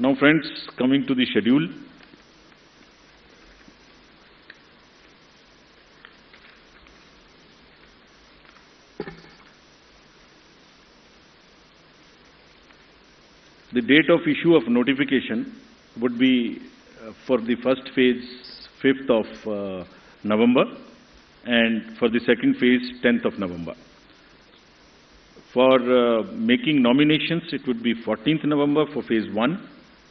Now friends, coming to the schedule. The date of issue of notification would be for the first phase 5th of November and for the second phase 10th of November. For making nominations, it would be 14th November for phase 1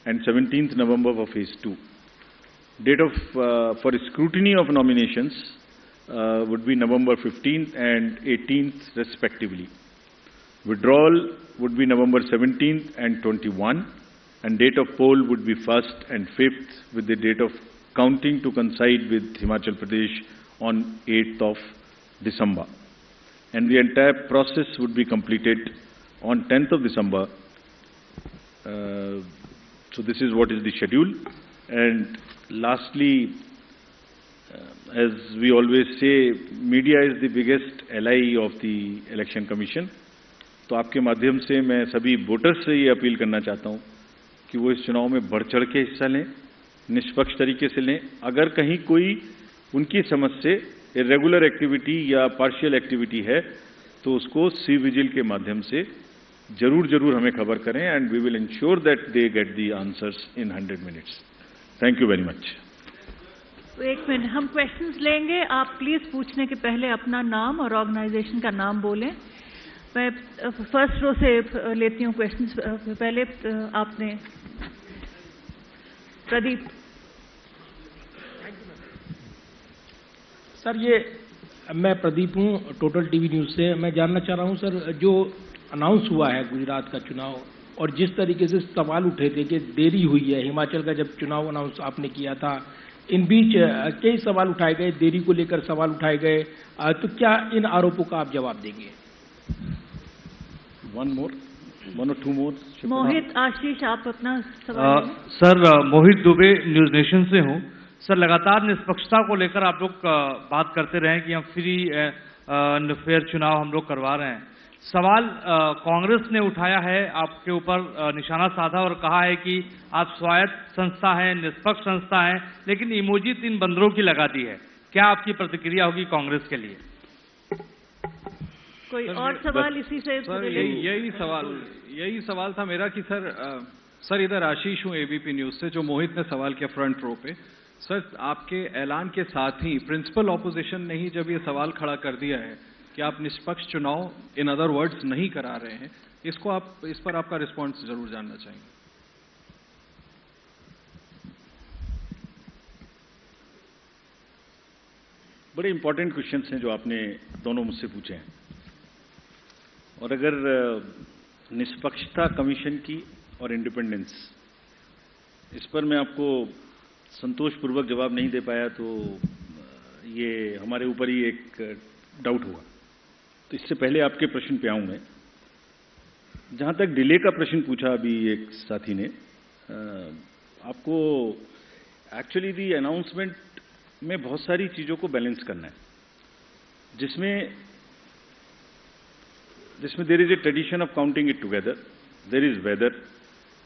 and 17th November for phase 2. Date of for scrutiny of nominations would be November 15th and 18th respectively. Withdrawal would be November 17th and 21, and date of poll would be 1st and 5th, with the date of counting to coincide with Himachal Pradesh on 8th of December. And the entire process would be completed on 10th of December. So this is what is the schedule. And lastly, as we always say, media is the biggest ally of the Election Commission. तो आपके माध्यम से मैं सभी voters से ये appeal करना चाहता हूँ कि वो इस चुनाव में बढ़ चढ़ के हिस्सा लें, निष्पक्ष तरीके से लें। अगर कहीं कोई उनकी समझ से इरेगुलर एक्टिविटी या पार्शियल एक्टिविटी है तो उसको सी विजिल के माध्यम से जरूर हमें खबर करें, and we will ensure that they get the answers in 100 minutes. Thank you very much. एक मिनट, हम क्वेश्चंस लेंगे। आप प्लीज पूछने के पहले अपना नाम और ऑर्गेनाइजेशन का नाम बोलें। मैं फर्स्ट रो से लेती हूँ क्वेश्चंस। पहले आपने प्रदीप। सर, ये मैं प्रदीप हूँ, टोटल टीवी न्यूज से। मैं जानना चाह रहा हूँ सर, जो अनाउंस हुआ है गुजरात का चुनाव और जिस तरीके से सवाल उठे थे कि देरी हुई है, हिमाचल का जब चुनाव अनाउंस आपने किया था, इन बीच कई सवाल उठाए गए, देरी को लेकर सवाल उठाए गए, तो क्या इन आरोपों का आप जवाब देंगे? वन और टू मोर। मोहित आशीष, आप अपना सवाल। सर, मोहित दुबे, न्यूज नेशन से हूँ। सर, लगातार निष्पक्षता को लेकर आप लोग बात करते रहे कि हम फ्री एंड फेयर चुनाव हम लोग करवा रहे हैं। सवाल कांग्रेस ने उठाया है, आपके ऊपर निशाना साधा और कहा है कि आप स्वायत्त संस्था हैं, निष्पक्ष संस्था हैं, लेकिन इमोजी 3 बंदरों की लगा दी है। क्या आपकी प्रतिक्रिया होगी कांग्रेस के लिए? कोई और सवाल इसी से? सर, यही सवाल था मेरा कि सर इधर आशीष हूँ एबीपी न्यूज से, जो मोहित ने सवाल किया फ्रंट रो पे। सर, आपके ऐलान के साथ ही प्रिंसिपल ऑपोजिशन ने ही जब ये सवाल खड़ा कर दिया है कि आप निष्पक्ष चुनाव इन अदर वर्ड्स नहीं करा रहे हैं, इस पर आपका रिस्पॉन्स जरूर जानना चाहेंगे। बड़े इंपॉर्टेंट क्वेश्चंस हैं जो आपने दोनों मुझसे पूछे हैं, और अगर निष्पक्षता कमीशन की और इंडिपेंडेंस, इस पर मैं आपको संतोषपूर्वक जवाब नहीं दे पाया तो ये हमारे ऊपर ही एक डाउट हुआ। तो इससे पहले आपके प्रश्न पे आऊं मैं। जहां तक डिले का प्रश्न पूछा अभी एक साथी ने, आपको एक्चुअली दी अनाउंसमेंट में बहुत सारी चीजों को बैलेंस करना है, जिसमें there is a tradition of counting it together, there is weather,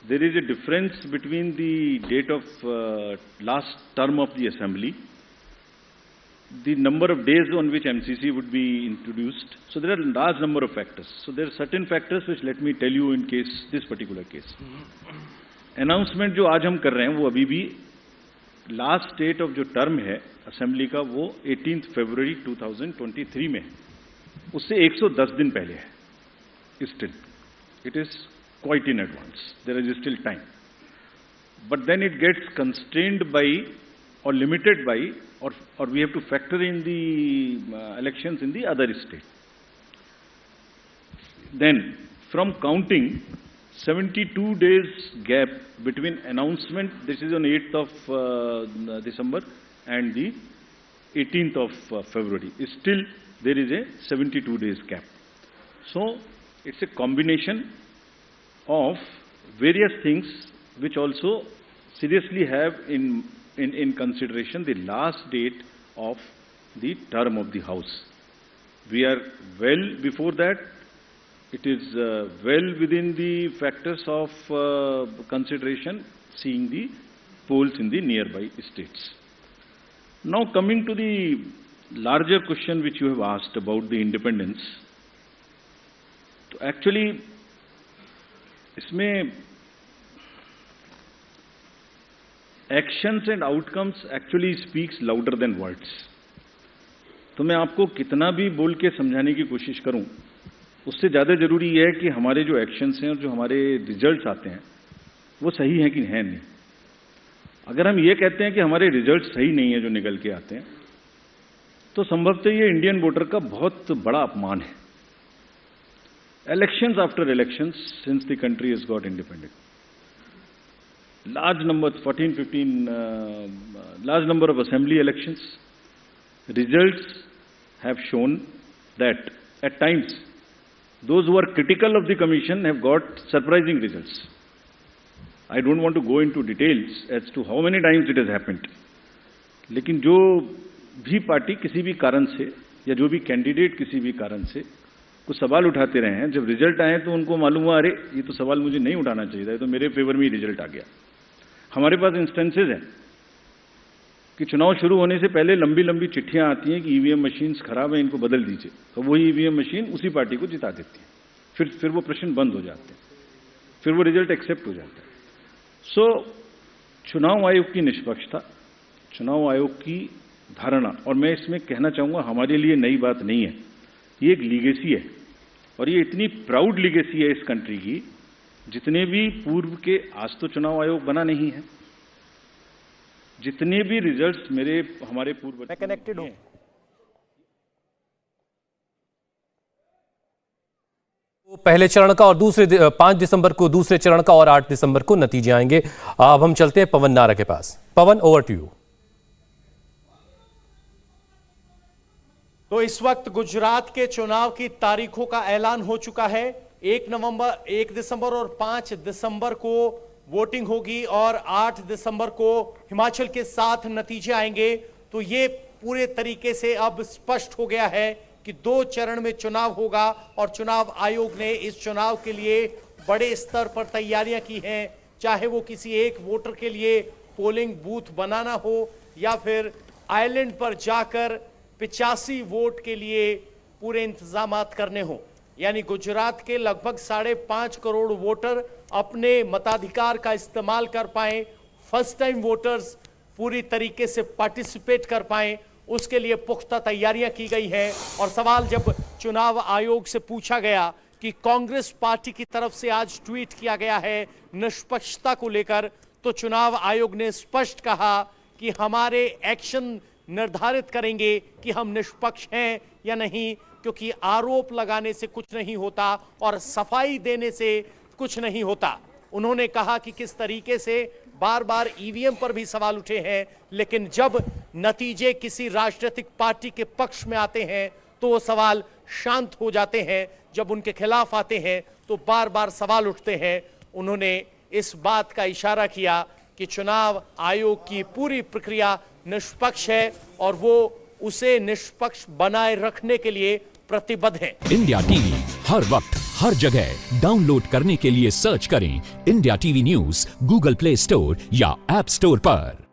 there is a difference between the date of last term of the assembly, the number of days on which MCC would be introduced. So there are a large number of factors. So there are certain factors which let me tell you in case, this particular case. Announcement जो आज हम कर रहे हैं वो अभी भी last date of जो टर्म है असेंबली का वो 18 फरवरी 2023 में है, उससे 110 दिन पहले है। Still, it is quite in advance. There is still time. But then it gets constrained by or limited by, or we have to factor in the elections in the other state. Then, from counting, 72 days gap between announcement, this is on 8th of December, and the 18th of February. Still, there is a 72 days gap. So, it's a combination of various things which also seriously have in consideration the last date of the term of the House. We are well before that. It is well within the factors of consideration, seeing the polls in the nearby states. Now coming to the larger question which you have asked about the independence, तो actually इसमें actions and outcomes actually speaks louder than words. तो मैं आपको कितना भी बोल के समझाने की कोशिश करूं, उससे ज़्यादा जरूरी यह है कि हमारे जो एक्शंस हैं और जो हमारे रिजल्ट्स आते हैं वो सही हैं कि हैं नहीं। अगर हम ये कहते हैं कि हमारे रिजल्ट सही नहीं है जो निकल के आते हैं, तो संभवतः ये इंडियन वोटर का बहुत बड़ा अपमान है। Elections after elections since the country has got independent, large number 14-15 large number of assembly elections, results have shown that at times those who are critical of the commission have got surprising results. I don't want to go into details as to how many times it has happened. लेकिन जो भी party किसी भी कारण से या जो भी कैंडिडेट किसी भी कारण से कुछ सवाल उठाते रहे हैं, जब रिजल्ट आए तो उनको मालूम हुआ अरे ये तो सवाल मुझे नहीं उठाना चाहिए था, ये तो मेरे फेवर में ही रिजल्ट आ गया। हमारे पास इंस्टेंसेज हैं कि चुनाव शुरू होने से पहले लंबी लंबी चिट्ठियां आती हैं कि ईवीएम मशीन्स खराब हैं, इनको बदल दीजिए, तो वही ईवीएम मशीन उसी पार्टी को जिता देती है। फिर वो प्रश्न बंद हो जाते हैं, फिर वो रिजल्ट एक्सेप्ट हो जाता है। सो चुनाव आयोग की निष्पक्षता, चुनाव आयोग की धारणा, और मैं इसमें कहना चाहूंगा हमारे लिए नई बात नहीं है, ये एक लीगेसी है और ये इतनी प्राउड लीगेसी है इस कंट्री की, जितने भी पूर्व के, आज तो चुनाव आयोग बना नहीं है, जितने भी रिजल्ट्स हमारे पूर्व मैं कनेक्टेड हूं। पहले चरण का और 5 दिसंबर को दूसरे चरण का और 8 दिसंबर को नतीजे आएंगे। अब हम चलते हैं पवन नारा के पास। पवन, ओवर टू यू। तो इस वक्त गुजरात के चुनाव की तारीखों का ऐलान हो चुका है। 1 दिसंबर और 5 दिसंबर को वोटिंग होगी और 8 दिसंबर को हिमाचल के 7 नतीजे आएंगे। तो ये पूरे तरीके से अब स्पष्ट हो गया है कि 2 चरण में चुनाव होगा और चुनाव आयोग ने इस चुनाव के लिए बड़े स्तर पर तैयारियां की हैं, चाहे वो किसी एक वोटर के लिए पोलिंग बूथ बनाना हो या फिर आइलैंड पर जाकर 85 वोट के लिए पूरे इंतजामात करने हो। यानी गुजरात के लगभग 5.5 करोड़ वोटर अपने मताधिकार का इस्तेमाल कर पाएं, फर्स्ट टाइम वोटर्स पूरी तरीके से पार्टिसिपेट कर पाएं, उसके लिए पुख्ता तैयारियां की गई हैं। और सवाल जब चुनाव आयोग से पूछा गया कि कांग्रेस पार्टी की तरफ से आज ट्वीट किया गया है निष्पक्षता को लेकर, तो चुनाव आयोग ने स्पष्ट कहा कि हमारे एक्शन निर्धारित करेंगे कि हम निष्पक्ष हैं या नहीं, क्योंकि आरोप लगाने से कुछ नहीं होता और सफाई देने से कुछ नहीं होता। उन्होंने कहा कि किस तरीके से बार बार ईवीएम पर भी सवाल उठे हैं, लेकिन जब नतीजे किसी राजनीतिक पार्टी के पक्ष में आते हैं तो वो सवाल शांत हो जाते हैं, जब उनके खिलाफ आते हैं तो बार बार सवाल उठते हैं। उन्होंने इस बात का इशारा किया कि चुनाव आयोग की पूरी प्रक्रिया निष्पक्ष है और वो उसे निष्पक्ष बनाए रखने के लिए प्रतिबद्ध है। इंडिया टीवी हर वक्त हर जगह डाउनलोड करने के लिए सर्च करें India TV news Google play store या ऐप स्टोर पर।